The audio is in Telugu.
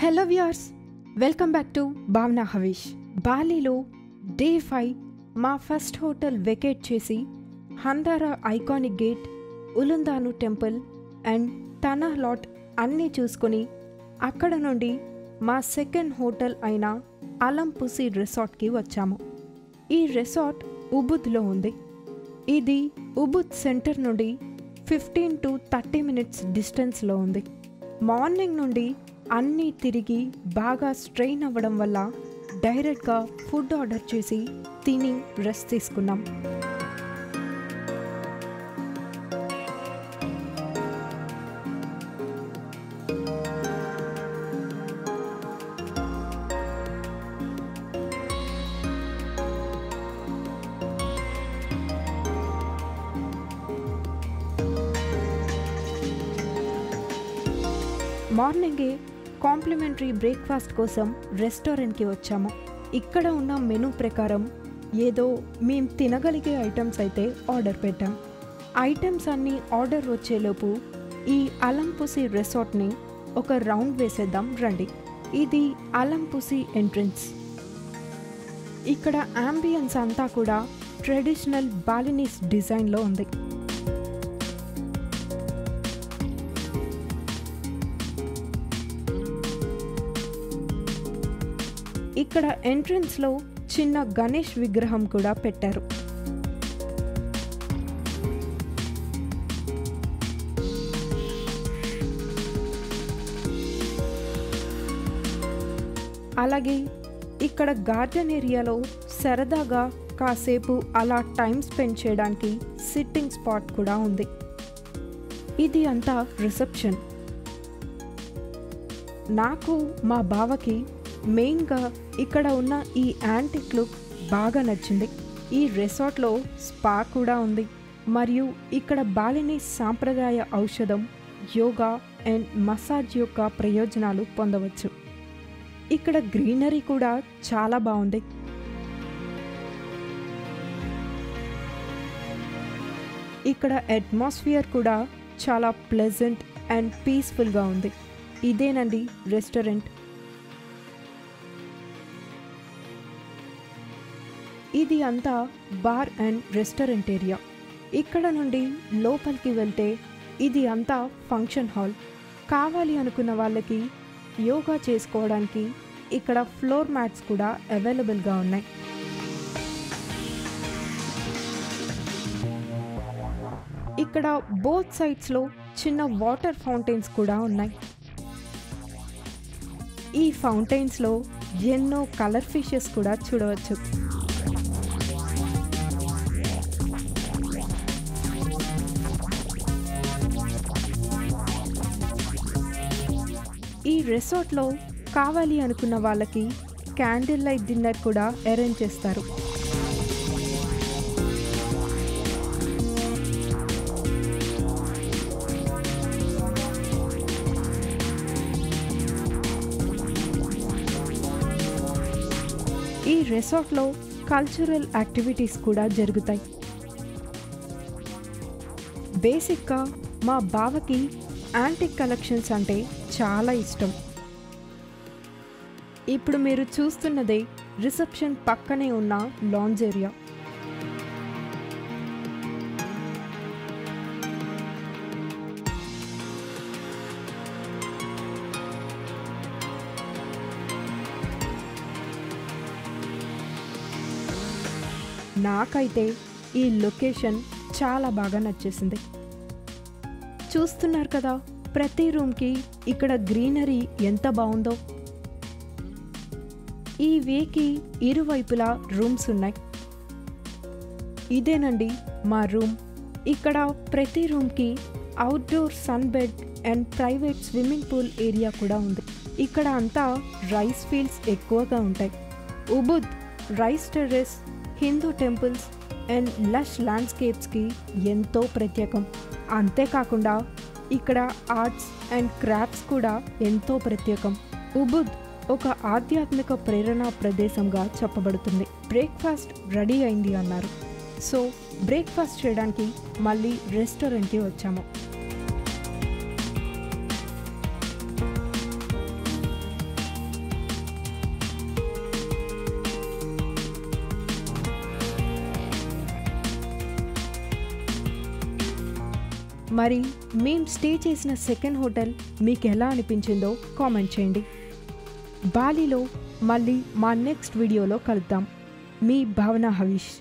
Hello viewers, welcome back to భావన హవీష్. బాలీలో డే 5 మా ఫస్ట్ హోటల్ వెకేట్ చేసి Handara iconic gate, Ulun Danu temple and Tanah Lot అన్నీ చూసుకొని అక్కడ నుండి మా సెకండ్ హోటల్ అయిన అలంపుసి రిసార్ట్కి వచ్చాము. ఈ రిసార్ట్ ఉబుద్లో ఉంది. ఇది ఉబుద్ సెంటర్ నుండి 15 to 30 minutes డిస్టెన్స్లో ఉంది. మార్నింగ్ నుండి అన్నీ తిరిగి బాగా స్ట్రెయిన్ అవ్వడం వల్ల డైరెక్ట్గా ఫుడ్ ఆర్డర్ చేసి తిని రెస్ట్ తీసుకున్నాం. మార్నింగే కాంప్లిమెంటరీ బ్రేక్ఫాస్ట్ కోసం రెస్టారెంట్కి వచ్చాము. ఇక్కడ ఉన్న మెనూ ప్రకారం ఏదో మేము తినగలిగే ఐటమ్స్ అయితే ఆర్డర్ పెట్టాం. ఐటమ్స్ అన్నీ ఆర్డర్ వచ్చేలోపు ఈ అలంపుసి రిసార్ట్ని ఒక రౌండ్ వేసేద్దాం రండి. ఇది అలంపుసి ఎంట్రన్స్. ఇక్కడ అంబియన్స్ అంతా కూడా ట్రెడిషనల్ బాలినీస్ డిజైన్లో ఉంది. ఇక్కడ ఎంట్రన్స్లో చిన్న గణేష్ విగ్రహం కూడా పెట్టారు. అలాగే ఇక్కడ గార్డెన్ ఏరియాలో సరదాగా కాసేపు అలా టైం స్పెండ్ చేయడానికి సిట్టింగ్ స్పాట్ కూడా ఉంది. ఇది అంతా రిసెప్షన్. నాకు మా బావకి మెయిన్గా ఇక్కడ ఉన్న ఈ యాంటిక్ లుక్ బాగా నచ్చింది. ఈ రిసార్ట్లో స్పా కూడా ఉంది మరియు ఇక్కడ బాలినీ సాంప్రదాయ ఔషధం, యోగా అండ్ మసాజ్ యొక్క ప్రయోజనాలు పొందవచ్చు. ఇక్కడ గ్రీనరీ కూడా చాలా బాగుంది. ఇక్కడ అట్మాస్ఫియర్ కూడా చాలా ప్లెజెంట్ అండ్ పీస్ఫుల్గా ఉంది. ఇదేనండి రెస్టారెంట్. ఇది అంతా బార్ అండ్ రెస్టారెంట్ ఏరియా. ఇక్కడ నుండి లోపలికి వెళ్తే ఇది అంతా ఫంక్షన్ హాల్. కావాలి అనుకున్న వాళ్ళకి యోగా చేసుకోవడానికి ఇక్కడ ఫ్లోర్ మ్యాట్స్ కూడా అవైలబుల్గా ఉన్నాయి. ఇక్కడ బోత్ సైడ్స్లో చిన్న వాటర్ ఫౌంటైన్స్ కూడా ఉన్నాయి. ఈ ఫౌంటైన్స్లో ఎన్నో కలర్ ఫిషెస్ కూడా చూడవచ్చు. ఈ రిసార్ట్లో కావాలి అనుకున్న వాళ్ళకి క్యాండిల్ లైట్ డిన్నర్ కూడా అరేంజ్ చేస్తారు. ఈ రిసార్ట్లో కల్చరల్ యాక్టివిటీస్ కూడా జరుగుతాయి. బేసిక్గా మా బావకి యాంటిక్ కలెక్షన్స్ అంటే చాలా ఇష్టం. ఇప్పుడు మీరు చూస్తున్నదే రిసెప్షన్ పక్కనే ఉన్న లాంజ్ ఏరియా. నాకైతే ఈ లొకేషన్ చాలా బాగా నచ్చేసింది. చూస్తున్నారు కదా, ప్రతి రూమ్కి ఇక్కడ గ్రీనరీ ఎంత బాగుందో. ఈ వేకి ఇరువైపులా రూమ్స్ ఉన్నాయి. ఇదేనండి మా రూమ్. ఇక్కడ ప్రతి రూమ్కి outdoor sun bed and private swimming pool area కూడా ఉంది. ఇక్కడ అంతా రైస్ ఫీల్డ్స్ ఎక్కువగా ఉంటాయి. Ubud rice terrace, Hindu temples and lush ల్యాండ్స్కేప్స్కి ఎంతో ప్రత్యేకం. అంతేకాకుండా ఇక్కడ ఆర్ట్స్ అండ్ క్రాఫ్ట్స్ కూడా ఎంతో ప్రత్యేకం. ఉబుద్ ఒక ఆధ్యాత్మిక ప్రేరణా ప్రదేశంగా చెప్పబడుతుంది. బ్రేక్ఫాస్ట్ రెడీ అయింది అన్నారు. సో బ్రేక్ఫాస్ట్ చేయడానికి మళ్ళీ రెస్టారెంట్కి వచ్చాము. మరి మేం స్టే చేసిన సెకండ్ హోటల్ మీకు ఎలా అనిపించిందో కామెంట్ చేయండి. బాలీలో మళ్ళీ మా నెక్స్ట్ వీడియోలో కలుద్దాం. మీ భావన హవీష్.